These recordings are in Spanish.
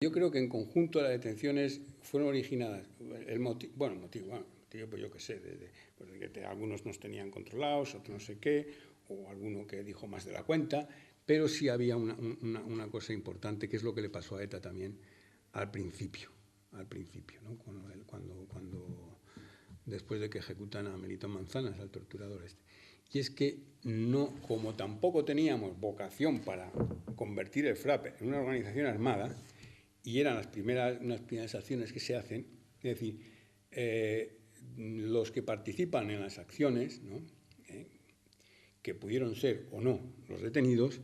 yo creo que en conjunto las detenciones fueron originadas, el motivo, pues yo qué sé, pues de que algunos nos tenían controlados, otros no sé qué, o alguno que dijo más de la cuenta, pero sí había una cosa importante, que es lo que le pasó a ETA también al principio, ¿no? Cuando después de que ejecutan a Melitón Manzanas, al torturador este. Y es que no, como tampoco teníamos vocación para convertir el FRAP en una organización armada, y eran unas primeras acciones que se hacen, es decir, los que participan en las acciones, ¿no? Que pudieron ser o no los detenidos,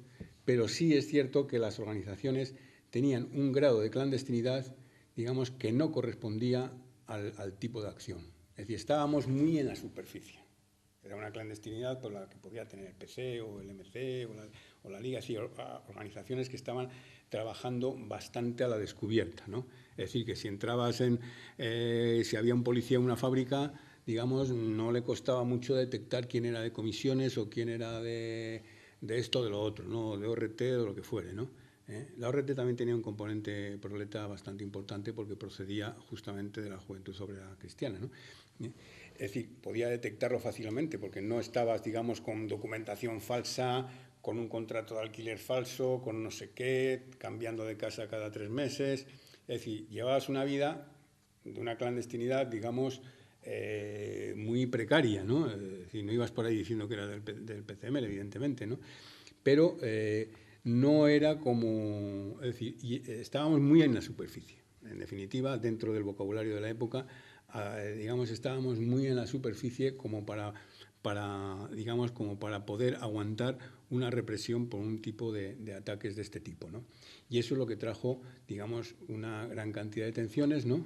pero sí es cierto que las organizaciones tenían un grado de clandestinidad, digamos, que no correspondía al tipo de acción. Es decir, estábamos muy en la superficie. Era una clandestinidad por la que podía tener el PC o el MC o la Liga, así, organizaciones que estaban trabajando bastante a la descubierta, ¿no? Es decir, que si entrabas si había un policía en una fábrica, digamos, no le costaba mucho detectar quién era de comisiones o quién era de esto o de lo otro, ¿no? De ORT o de lo que fuere, ¿no? La ORT también tenía un componente proleta bastante importante porque procedía justamente de la Juventud Obrera Cristiana, ¿no? Es decir, podía detectarlo fácilmente porque no estabas, digamos, con documentación falsa, con un contrato de alquiler falso, con no sé qué, cambiando de casa cada 3 meses. Es decir, llevabas una vida de una clandestinidad, digamos, muy precaria, ¿no? Es decir, no ibas por ahí diciendo que era del PCML, evidentemente, ¿no? Pero no era como... Es decir, estábamos muy en la superficie. En definitiva, dentro del vocabulario de la época, digamos, estábamos muy en la superficie como para poder aguantar una represión por un tipo de ataques de este tipo, ¿no? Y eso es lo que trajo, digamos, una gran cantidad de detenciones, ¿no?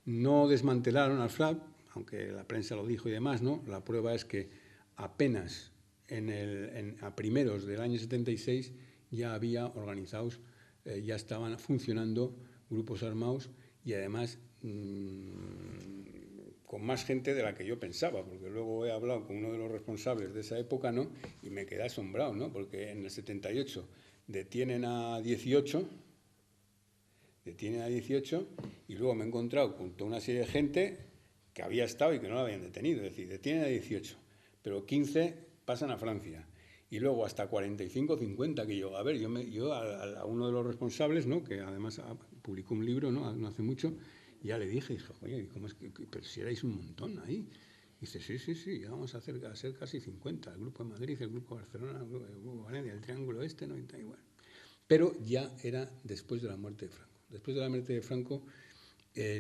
No desmantelaron al FRAP, aunque la prensa lo dijo y demás, ¿no? La prueba es que apenas a primeros del año 76 ya había organizados, ya estaban funcionando grupos armados y además con más gente de la que yo pensaba, porque luego he hablado con uno de los responsables de esa época, ¿no? Y me quedé asombrado, ¿no? Porque en el 78 detienen a 18 y luego me he encontrado con toda una serie de gente que había estado y que no la habían detenido. Es decir, detienen a 18, pero 15 pasan a Francia. Y luego hasta 45, 50, que yo, a ver, yo a uno de los responsables, ¿no? Que además publicó un libro, ¿no? No hace mucho, y ya le dije, oye, ¿cómo es que pero si erais un montón ahí? Y dice, sí, ya vamos a ser casi 50, el Grupo de Madrid, el Grupo de Barcelona, el Grupo de Valencia, el Triángulo Este, ¿no? Y tal, igual. Pero ya era después de la muerte de Franco. Después de la muerte de Franco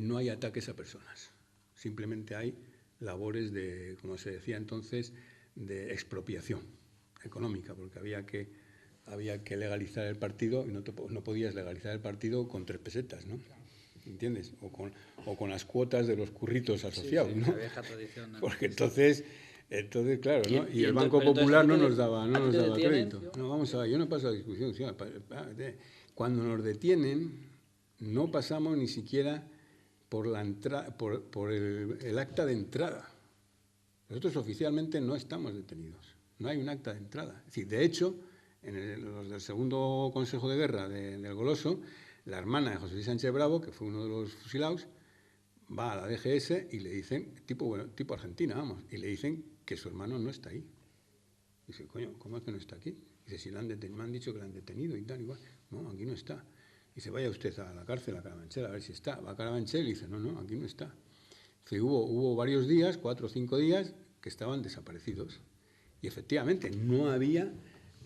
no hay ataques a personas, simplemente hay labores de, como se decía entonces, de expropiación económica, porque había que legalizar el partido y no podías legalizar el partido con 3 pesetas, ¿no? ¿Entiendes? O con las cuotas de los curritos asociados, sí, ¿no? la vieja tradición. Porque entonces claro, ¿no? Y el Banco Popular no nos daba crédito. No, vamos a ver, yo no paso a discusión. Cuando nos detienen, no pasamos ni siquiera por el acta de entrada. Nosotros oficialmente no estamos detenidos. No hay un acta de entrada. Es decir, de hecho, los del segundo Consejo de Guerra del Goloso, la hermana de José Luis Sánchez Bravo, que fue uno de los fusilados, va a la DGS y le dicen, tipo Argentina, vamos, y le dicen que su hermano no está ahí. Dice, coño, ¿cómo es que no está aquí? Dice, si me han dicho que lo han detenido y tal, igual. No, aquí no está. Dice, vaya usted a la cárcel, a Carabanchel, a ver si está. Va a Carabanchel y dice, no, aquí no está. Dice, hubo varios días, 4 o 5 días, que estaban desaparecidos. Y efectivamente, no había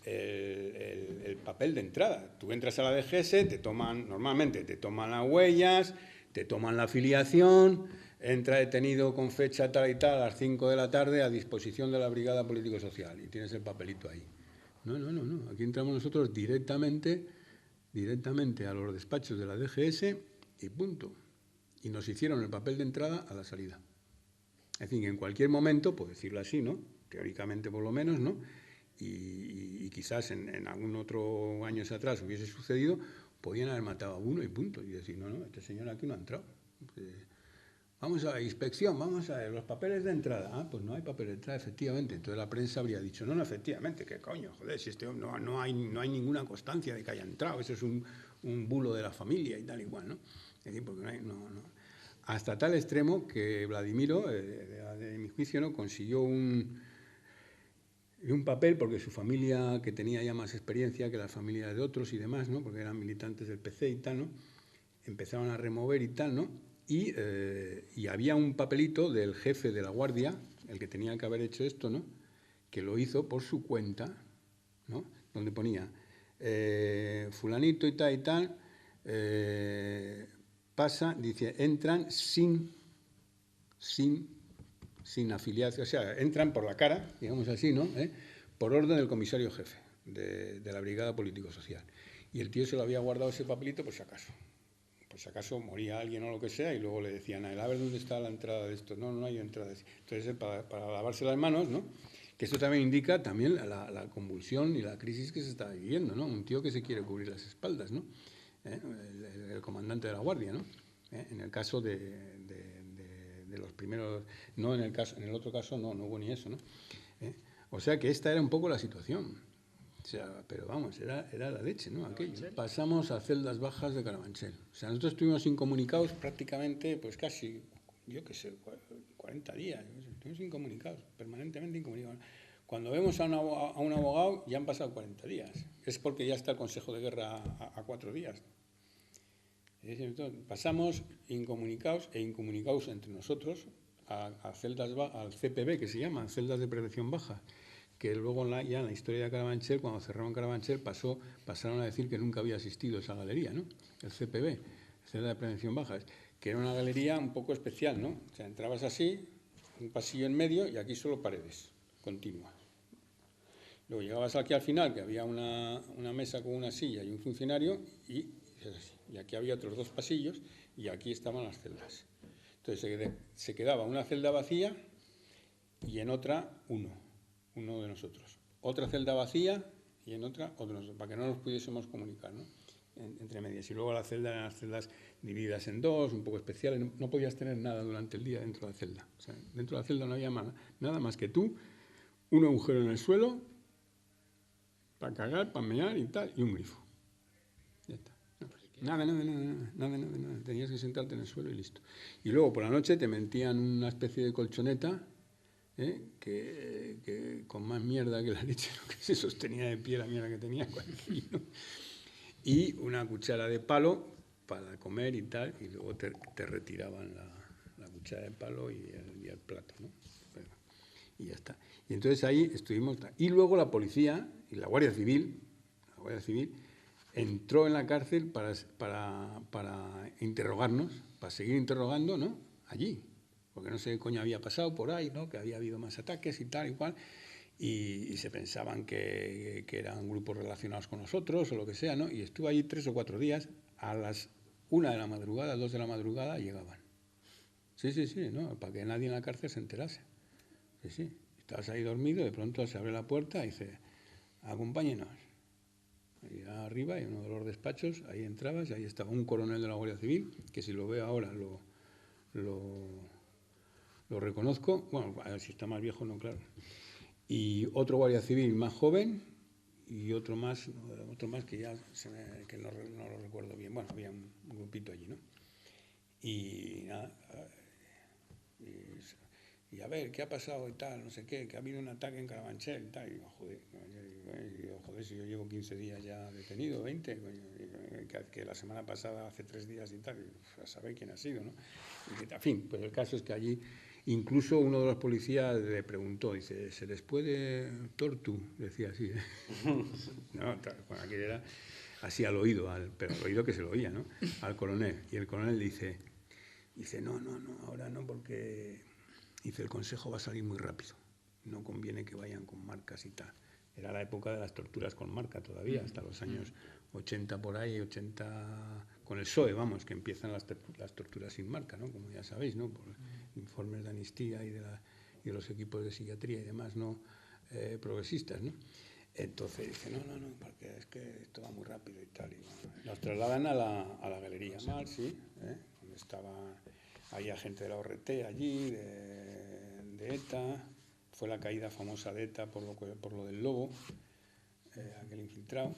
el papel de entrada. Tú entras a la DGS, normalmente te toman las huellas, te toman la afiliación, entra detenido con fecha tal y tal a las 5 de la tarde a disposición de la Brigada Político-Social y tienes el papelito ahí. No. Aquí entramos nosotros directamente a los despachos de la DGS y punto. Y nos hicieron el papel de entrada a la salida. Es decir, en cualquier momento, por decirlo así, ¿no? Teóricamente por lo menos, ¿no? Y quizás en algún otro años atrás hubiese sucedido, podían haber matado a uno y punto. Y decir, no, este señor aquí no ha entrado. vamos a inspección, vamos a ver los papeles de entrada. Ah, pues no hay papeles de entrada, efectivamente. Entonces la prensa habría dicho, no, efectivamente, ¿qué coño? Joder, si no hay ninguna constancia de que haya entrado, eso es un bulo de la familia y tal igual, ¿no? Es decir, porque no. Hasta tal extremo que Vladimiro, de mi juicio, ¿no?, consiguió un papel, porque su familia, que tenía ya más experiencia que las familias de otros y demás, ¿no?, porque eran militantes del PC y tal, ¿no?, empezaron a remover y tal, ¿no?, y había un papelito del jefe de la guardia, el que tenía que haber hecho esto, ¿no?, que lo hizo por su cuenta, ¿no?, donde ponía fulanito y tal, pasa, dice, entran sin afiliación, o sea, entran por la cara, digamos así, ¿no?, por orden del comisario jefe de la Brigada Político-Social. Y el tío se lo había guardado ese papelito por si acaso. Por si acaso moría alguien o lo que sea, y luego le decían a él, a ver dónde está la entrada de esto. No hay entrada. Entonces, para lavarse las manos, ¿no?, que esto también indica también la convulsión y la crisis que se está viviendo, ¿no? Un tío que se quiere cubrir las espaldas, ¿no? El comandante de la guardia, ¿no? En el caso de los primeros, no en el otro caso no hubo ni eso, ¿no? O sea que esta era un poco la situación. O sea, pero vamos, era la leche, ¿no? Aquello. Pasamos a celdas bajas de Carabanchel. O sea, nosotros estuvimos incomunicados prácticamente, pues casi, yo qué sé, 40 días. Estuvimos incomunicados, permanentemente incomunicados. Cuando vemos a un abogado, ya han pasado 40 días. Es porque ya está el Consejo de Guerra a 4 días. Pasamos incomunicados entre nosotros a celdas al CPB, que se llaman celdas de prevención baja, que luego ya en la historia de Carabanchel, cuando cerraron Carabanchel, pasaron a decir que nunca había asistido a esa galería, ¿no? El CPB, celda de prevención baja, que era una galería un poco especial, ¿no? O sea, entrabas así, un pasillo en medio y aquí solo paredes continuas. Luego llegabas aquí al final, que había una mesa con una silla y un funcionario, y aquí había otros 2 pasillos y aquí estaban las celdas. Entonces se quedaba una celda vacía y en otra uno de nosotros. Otra celda vacía y en otra otro de nosotros, para que no nos pudiésemos comunicar, ¿no?, entre medias. Y luego las celdas divididas en 2, un poco especiales. No podías tener nada durante el día dentro de la celda. O sea, dentro de la celda no había nada más que tú, un agujero en el suelo, para cagar, para mear y tal, y un grifo. Ya está. Nada. Tenías que sentarte en el suelo y listo. Y luego por la noche te metían una especie de colchoneta, que con más mierda que la leche, ¿no?, que se sostenía de pie la mierda que tenía aquí, ¿no?, y una cuchara de palo para comer y tal, y luego te retiraban la cuchara de palo y el plato, ¿no? Y ya está. Y entonces ahí estuvimos. Y luego la policía y la Guardia Civil entró en la cárcel para interrogarnos, para seguir interrogando, ¿no?, allí, porque no sé qué coño había pasado por ahí, ¿no?, que había habido más ataques y tal y cual, y se pensaban que eran grupos relacionados con nosotros o lo que sea, ¿no? Y estuve allí 3 o 4 días, a las 1 de la madrugada, 2 de la madrugada llegaban. Sí, ¿no?, para que nadie en la cárcel se enterase. Sí. Estabas ahí dormido, de pronto se abre la puerta y dice, acompáñenos. Y arriba hay uno de los despachos, ahí entrabas y ahí estaba un coronel de la Guardia Civil, que si lo veo ahora lo reconozco. Bueno, a ver si está más viejo, no, claro. Y otro Guardia Civil más joven y otro más que ya que no lo recuerdo bien. Bueno, había un grupito allí, ¿no? Y nada, y a ver, ¿qué ha pasado y tal? No sé qué, que ha habido un ataque en Carabanchel y tal. Y digo, joder, si yo llevo 15 días ya detenido, 20, que la semana pasada, hace 3 días y tal, y a saber quién ha sido, ¿no? Y, en fin, pues el caso es que allí, incluso uno de los policías le preguntó, dice, ¿se les puede tortu? Decía así, ¿eh? No, bueno, aquí era así al oído, pero al oído que se lo oía, ¿no?, al coronel. Y el coronel dice, no, ahora no, porque... Dice, el consejo va a salir muy rápido. No conviene que vayan con marcas y tal. Era la época de las torturas con marca todavía, hasta los años 80 por ahí, 80... Con el PSOE, vamos, que empiezan las torturas sin marca, ¿no?, como ya sabéis, ¿no?, por informes de Amnistía y de los equipos de psiquiatría y demás, ¿no?, progresistas, ¿no? Entonces dice, no, porque es que esto va muy rápido y tal. Y bueno, nos trasladan a la galería Mar, sí, donde estaba había gente de la ORT allí, de ETA, fue la caída famosa de ETA por lo del Lobo, aquel infiltrado.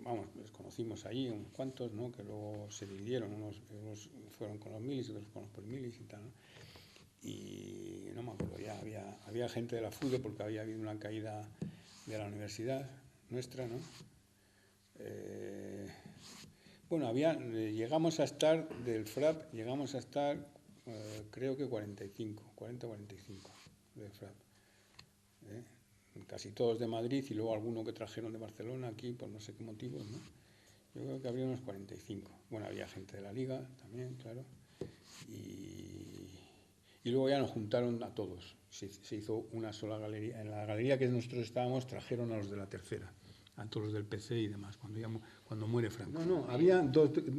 Vamos, los conocimos allí, unos cuantos, ¿no? Que luego se dividieron, unos fueron con los milis, otros con los polimilis y tal, ¿no? Y no me acuerdo, ya había gente de la FUDE porque había habido una caída de la universidad nuestra, ¿no? Bueno, llegamos a estar, del FRAP, llegamos a estar, creo que 40 o 45 del FRAP. Casi todos de Madrid y luego alguno que trajeron de Barcelona aquí por no sé qué motivos, ¿no? Yo creo que habría unos 45. Bueno, había gente de la Liga también, claro. Y luego ya nos juntaron a todos. Se hizo una sola galería. En la galería que nosotros estábamos trajeron a los de la tercera, a todos los del PC y demás, cuando muere Franco. No, había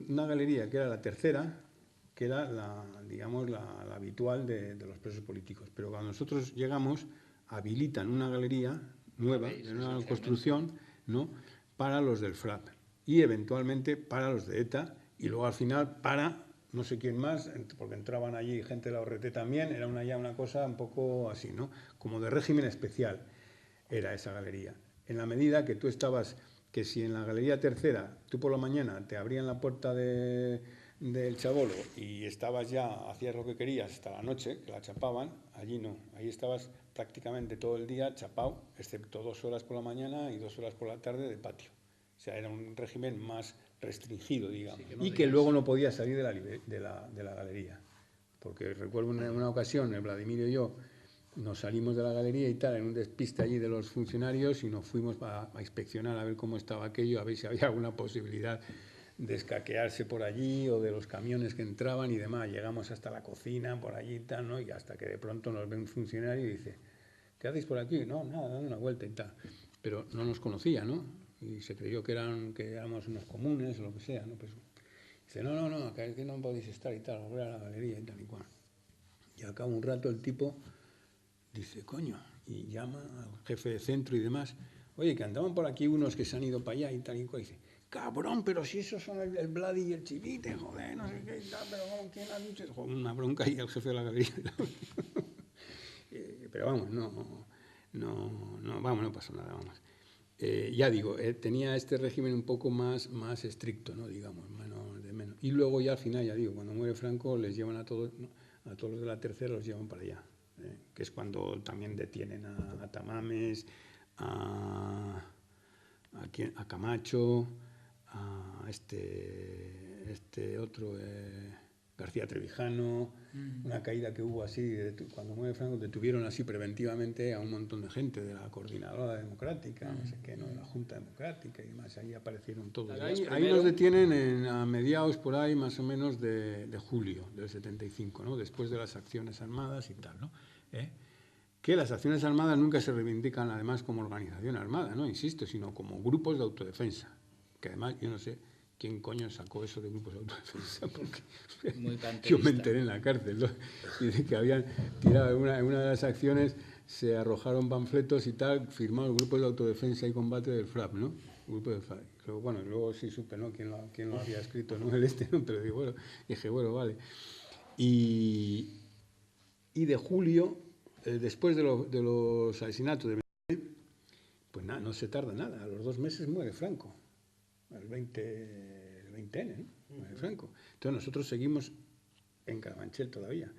una galería que era la tercera, que era la habitual de los presos políticos. Pero cuando nosotros llegamos, habilitan una galería nueva, en una construcción, ¿no?, para los del FRAP y eventualmente para los de ETA y luego al final para no sé quién más, porque entraban allí gente de la ORT también, era ya una cosa un poco así, ¿no?, como de régimen especial era esa galería. En la medida que tú estabas, que si en la galería tercera tú por la mañana te abrían la puerta del Chabolo y estabas ya, hacías lo que querías hasta la noche, que la chapaban, allí no, ahí estabas prácticamente todo el día chapado, excepto 2 horas por la mañana y 2 horas por la tarde de patio. O sea, era un régimen más restringido, digamos. Sí, y que luego no podía salir de la galería. Porque recuerdo en una ocasión, el Vladimir y yo nos salimos de la galería y tal, en un despiste allí de los funcionarios y nos fuimos a inspeccionar a ver cómo estaba aquello, a ver si había alguna posibilidad de escaquearse por allí o de los camiones que entraban y demás. Llegamos hasta la cocina, por allí y tal, ¿no? Y hasta que de pronto nos ve un funcionario y dice, ¿qué hacéis por aquí? No, nada, dando una vuelta y tal. Pero no nos conocía, ¿no? Y se creyó que éramos unos comunes o lo que sea, ¿no? Pues dice, no, que no podéis estar y tal, volver a la galería y tal y cual. Y al cabo un rato el tipo dice, coño, y llama al jefe de centro y demás, oye, que andaban por aquí unos que se han ido para allá y tal y cual. Y dice, cabrón, pero si esos son el Vladi y el Chivite, joder, no sé qué y tal, pero ¿quién ha dicho eso? Joder, una bronca ahí al jefe de la galería. Pero vamos, no pasó nada, vamos. Ya digo, tenía este régimen un poco más estricto, ¿no?, digamos, menos. Y luego ya al final, ya digo, cuando muere Franco les llevan a todos, ¿no?, a todos los de la tercera los llevan para allá, que es cuando también detienen a Tamames, a Camacho, a este otro, García Trevijano, una caída que hubo así, cuando muere Franco detuvieron así preventivamente a un montón de gente de la Coordinadora Democrática, no sé qué, ¿no?, de la Junta Democrática y demás, ahí aparecieron todos. Ahí nos detienen a mediados por ahí más o menos de julio del 75, ¿no?, después de las acciones armadas y tal, ¿no? Que las acciones armadas nunca se reivindican además como organización armada, ¿no?, insisto, sino como grupos de autodefensa, que además yo no sé quién coño sacó eso de grupos de autodefensa, porque yo me enteré en la cárcel, ¿no?, y de que habían tirado en una de las acciones, se arrojaron panfletos y tal, firmados grupos de autodefensa y combate del FRAP, ¿no?, grupo del FRAP. Luego sí supe, ¿no?, quién lo había escrito, ¿no?, ¿no?, pero dije, bueno, vale. Y de julio, después de los asesinatos de pues nada, no se tarda nada, a los 2 meses muere Franco, el 20N, ¿no?, muere Franco. Entonces nosotros seguimos en Carabanchel todavía.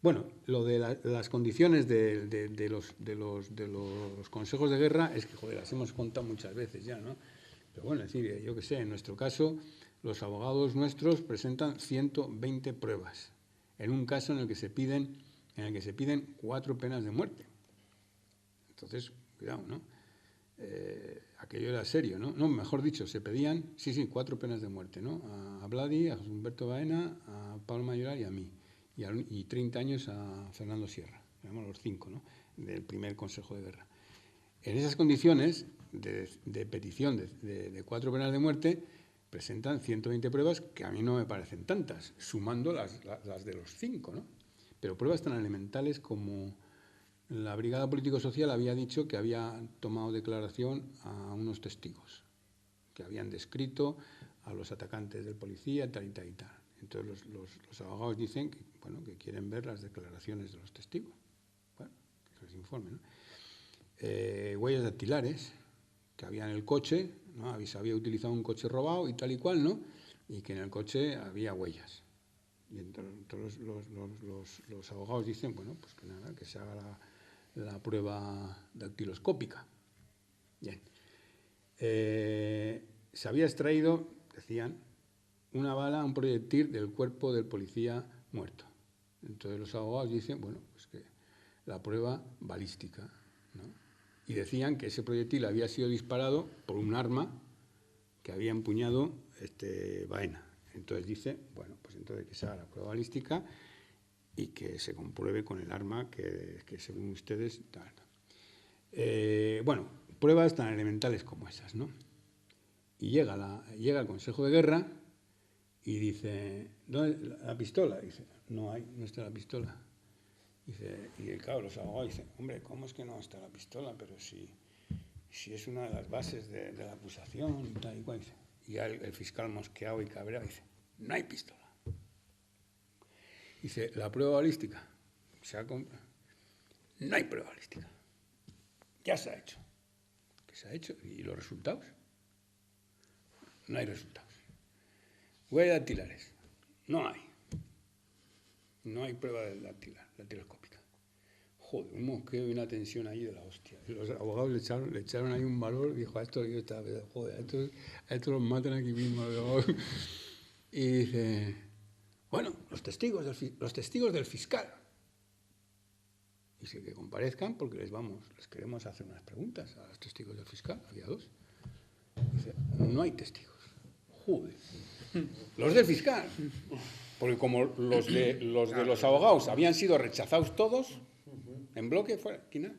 Bueno, lo de las condiciones de los consejos de guerra es que, joder, las hemos contado muchas veces ya, ¿no? Pero bueno, es decir, yo qué sé, en nuestro caso, los abogados nuestros presentan 120 pruebas, en un caso en el que se piden 4 penas de muerte. Entonces, cuidado, ¿no? Aquello era serio, ¿no? No, mejor dicho, se pedían, 4 penas de muerte, ¿no? A Vladi, a José Humberto Baena, a Pablo Mayoral y a mí. Y 30 años a Fernando Sierra, digamos los 5, ¿no?, del primer Consejo de Guerra. En esas condiciones de petición de 4 penas de muerte, presentan 120 pruebas que a mí no me parecen tantas, sumando las de los 5, ¿no? Pero pruebas tan elementales como la Brigada Político-Social había dicho que había tomado declaración a unos testigos que habían descrito a los atacantes del policía, tal y tal y tal. Entonces los abogados dicen que, bueno, que quieren ver las declaraciones de los testigos. Bueno, que se les informe, ¿no? Huellas dactilares que había en el coche, ¿no? Se había utilizado un coche robado y tal y cual, ¿no? Y que en el coche había huellas. Y entonces los abogados dicen, bueno, pues que nada, que se haga la prueba dactiloscópica. Bien. Se había extraído, decían, una bala, un proyectil del cuerpo del policía muerto. Entonces los abogados dicen, bueno, pues que la prueba balística, ¿no? Y decían que ese proyectil había sido disparado por un arma que había empuñado Baena. Entonces dice, bueno, pues entonces que se haga la prueba balística y que se compruebe con el arma que según ustedes... bueno, pruebas tan elementales como esas, ¿no? Y llega el Consejo de Guerra y dice, ¿dónde la pistola? Dice, no está la pistola. Dice, y claro, los abogados dicen, hombre, ¿cómo es que no está la pistola? Pero si es una de las bases de la acusación y tal y cual. Dice, y el fiscal mosqueado y cabreado dice, no hay pistola. Dice, la prueba balística se ha comprado. No hay prueba balística. Ya se ha hecho. ¿Qué se ha hecho? ¿Y los resultados? No hay resultados. Huellas dactilares. No hay. No hay prueba de dactiloscópica. Joder, un mosqueo y una tensión ahí de la hostia. Y los abogados le echaron ahí un valor y dijo, a esto yo estaba, joder, a estos los matan aquí mismo. Y dice, bueno, los testigos del fiscal. Dice que comparezcan porque les queremos hacer unas preguntas a los testigos del fiscal. Había dos. Dice, no hay testigos. Joder. Los del fiscal. Porque como los de los abogados habían sido rechazados todos, en bloque, fuera, aquí nada.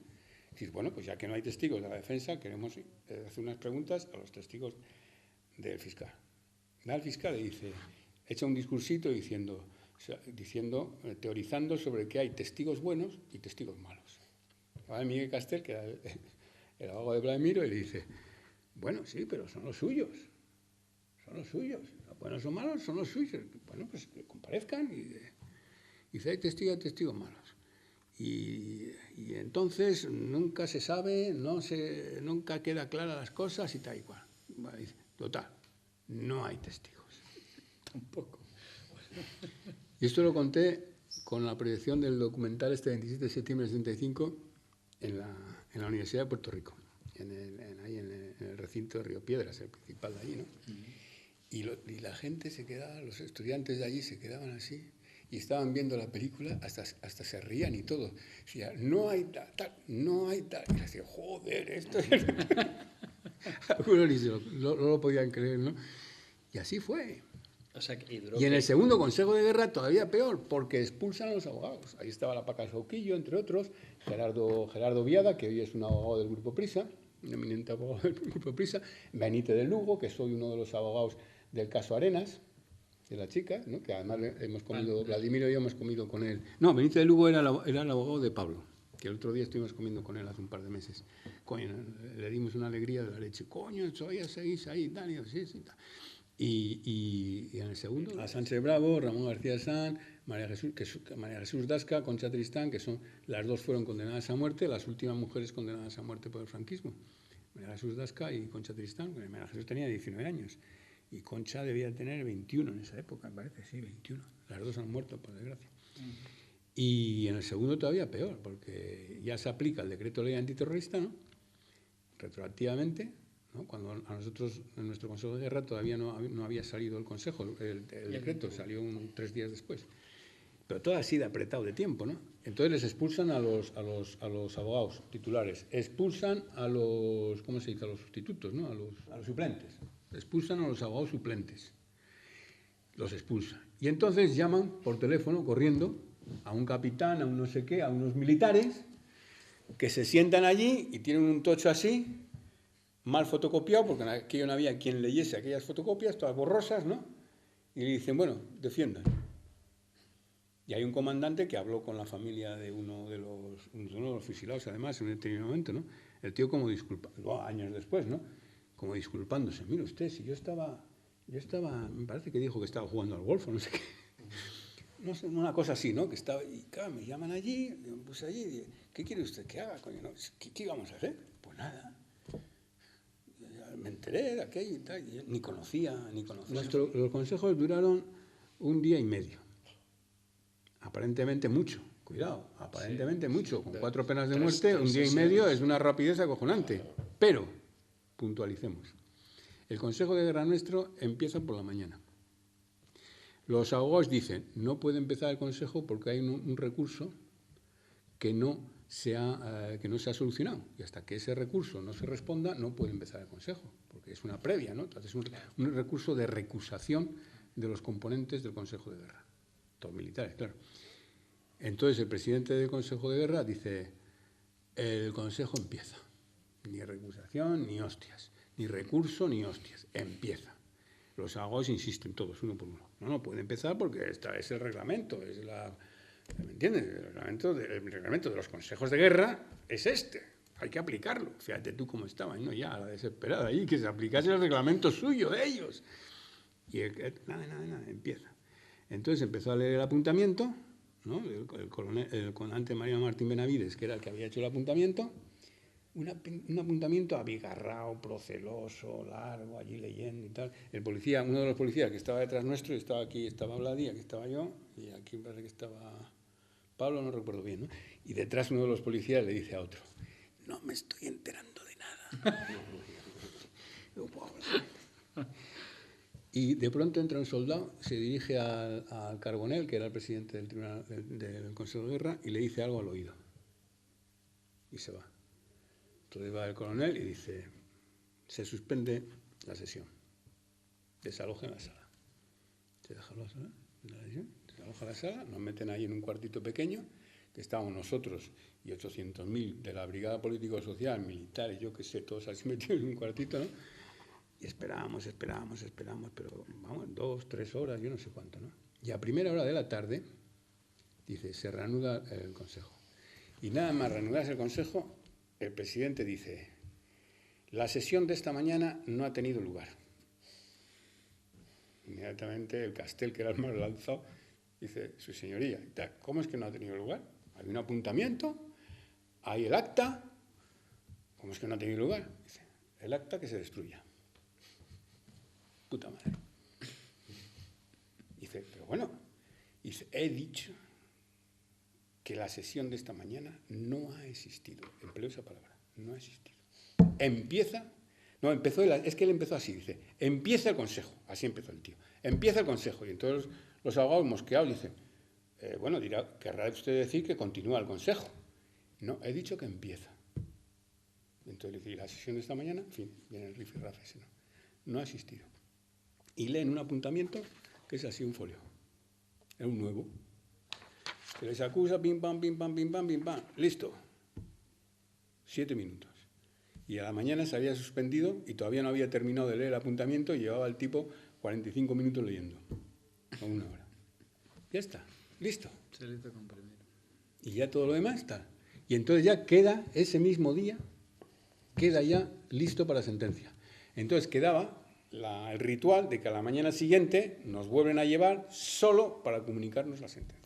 Dice, bueno, pues ya que no hay testigos de la defensa, queremos hacer unas preguntas a los testigos del fiscal. El fiscal le dice, echa un discursito teorizando sobre que hay testigos buenos y testigos malos. Va Miguel Castel, que era el abogado de Vladimiro, y le dice, bueno, sí, pero son los suyos. Son los suyos. Los buenos o malos son los suyos. Bueno, pues que comparezcan y dice, hay testigos malos. Y entonces nunca se sabe, nunca queda clara las cosas y tal y cual. Bueno, dice, total, no hay testigos. Tampoco. Y esto lo conté con la proyección del documental 27 de septiembre del 75 en la Universidad de Puerto Rico, ahí en el recinto de Río Piedras, el principal de allí, ¿no? Y la gente se quedaba, los estudiantes de allí se quedaban así y estaban viendo la película, hasta se rían y todo. Decía, no hay tal, no hay tal. Y decía, joder, esto es... Algunos no lo podían creer, ¿no? Y así fue. O sea, y en el segundo Consejo de Guerra todavía peor, porque expulsan a los abogados. Ahí estaba la Paca Sauquillo, entre otros, Gerardo Viada, que hoy es un abogado del Grupo Prisa, un eminente abogado del Grupo Prisa, Benítez de Lugo, que soy uno de los abogados del caso Arenas, de la chica, ¿no? Que además hemos comido, Vladimiro y yo hemos comido con él. No, Benítez de Lugo era el abogado de Pablo, que el otro día estuvimos comiendo con él hace un par de meses. Coño, le dimos una alegría de la leche. Coño, todavía seguís ahí, Daniel, sí, tal. Y en el segundo, a Sánchez Bravo, Ramón García Sanz, María Jesús Dasca, Concha Tristán, que las dos fueron condenadas a muerte, las últimas mujeres condenadas a muerte por el franquismo. María Jesús Dasca y Concha Tristán. María Jesús tenía 19 años y Concha debía tener 21 en esa época, me parece, sí, 21. Las dos han muerto, por desgracia. Y en el segundo todavía peor, porque ya se aplica el decreto de ley antiterrorista, ¿no? Retroactivamente, ¿no? Cuando a nosotros, en nuestro Consejo de Guerra, todavía no había salido el Consejo, el decreto salió 3 días después. Pero todo así de apretado de tiempo, ¿no? Entonces les expulsan a los abogados titulares, expulsan a los, ¿cómo se dice? A los sustitutos, ¿no? A los suplentes. Expulsan a los abogados suplentes. Los expulsan. Y entonces llaman por teléfono, corriendo, a un capitán, a un no sé qué, a unos militares, que se sientan allí y tienen un tocho así, mal fotocopiado, porque aquello no había quien leyese aquellas fotocopias, todas borrosas, ¿no? Y le dicen, bueno, defiendan. Y hay un comandante que habló con la familia de uno de los fusilados, además, en un determinado momento, ¿no? El tío como años después, ¿no? Como disculpándose. Mire usted, si yo estaba Yo estaba, me parece que dijo que estaba jugando al golf o no sé qué. No sé, una cosa así, ¿no? Que estaba, y claro, me llaman allí, me puse allí, y dije, ¿qué quiere usted que haga, coño? No, ¿qué íbamos a hacer? Pues nada. Me enteré de aquello y tal, y ni conocía. Los consejos duraron 1 día y medio. Aparentemente mucho, cuidado, aparentemente mucho. Con 4 penas de muerte, 1 día y medio es una rapidez acojonante. Pero, puntualicemos. El Consejo de Guerra nuestro empieza por la mañana. Los abogados dicen, no puede empezar el Consejo porque hay un recurso que no se ha solucionado. Y hasta que ese recurso no se responda, no puede empezar el Consejo, porque es una previa, ¿no? Entonces, un recurso de recusación de los componentes del Consejo de Guerra. Todos militares, claro. Entonces, el presidente del Consejo de Guerra dice, el Consejo empieza. Ni recusación, ni hostias. Ni recurso, ni hostias. Empieza. Los abogados insisten todos, uno por uno. No puede empezar porque es el reglamento, es la... ¿Me entiendes? El reglamento de los consejos de guerra es este. Hay que aplicarlo. Fíjate tú cómo estaban, ¿no? Ya, a la desesperada ahí, que se aplicase el reglamento suyo de ellos. Y nada, empieza. Entonces empezó a leer el apuntamiento, ¿no? El comandante Mario Martín Benavides, que era el que había hecho el apuntamiento, un apuntamiento abigarrado, proceloso, largo, allí leyendo y tal. El policía, uno de los policías que estaba detrás nuestro, estaba aquí, estaba Vladí, aquí estaba yo, y aquí me parece que estaba Pablo, no recuerdo bien, ¿no? Y detrás uno de los policías le dice a otro, no me estoy enterando de nada. Y de pronto entra un soldado, se dirige al Carbonell, que era el presidente del Tribunal del Consejo de Guerra, y le dice algo al oído. Y se va. Entonces va el coronel y dice, se suspende la sesión. Desalojen la sala. Se desaloja la sala, nos meten ahí en un cuartito pequeño, que estábamos nosotros y 800.000 de la Brigada Político-Social, militares, yo qué sé, todos así metidos en un cuartito, ¿no? Y esperábamos, pero vamos, 2, 3 horas, yo no sé cuánto, ¿no? Y a primera hora de la tarde, dice, se reanuda el Consejo. Y nada más reanudarse el Consejo, el presidente dice, la sesión de esta mañana no ha tenido lugar. Inmediatamente el Castel, que era el más lanzado, dice, su señoría, ¿cómo es que no ha tenido lugar? Hay un apuntamiento, hay el acta, ¿cómo es que no ha tenido lugar? Dice, el acta que se destruya. Puta madre. Dice, pero bueno, dice, he dicho que la sesión de esta mañana no ha existido. Empleo esa palabra, no ha existido. Es que él empezó así, dice, empieza el Consejo, así empezó el tío, empieza el Consejo, y entonces los abogados mosqueados dicen, bueno, querrá usted decir que continúa el Consejo. No, he dicho que empieza. Entonces le dice, la sesión de esta mañana, en fin, viene el rifirrafe ese, no ha existido. Y leen un apuntamiento que es así un folio, es un nuevo. Se les acusa, pim, pam, pim, pam, pim, pam, pim, pam, listo. 7 minutos. Y a la mañana se había suspendido y todavía no había terminado de leer el apuntamiento y llevaba el tipo 45 minutos leyendo. O 1 hora. Ya está, listo. Se le toca un primero. Y ya todo lo demás está. Y entonces ya queda, ese mismo día, queda ya listo para sentencia. Entonces quedaba el ritual de que a la mañana siguiente nos vuelven a llevar solo para comunicarnos la sentencia.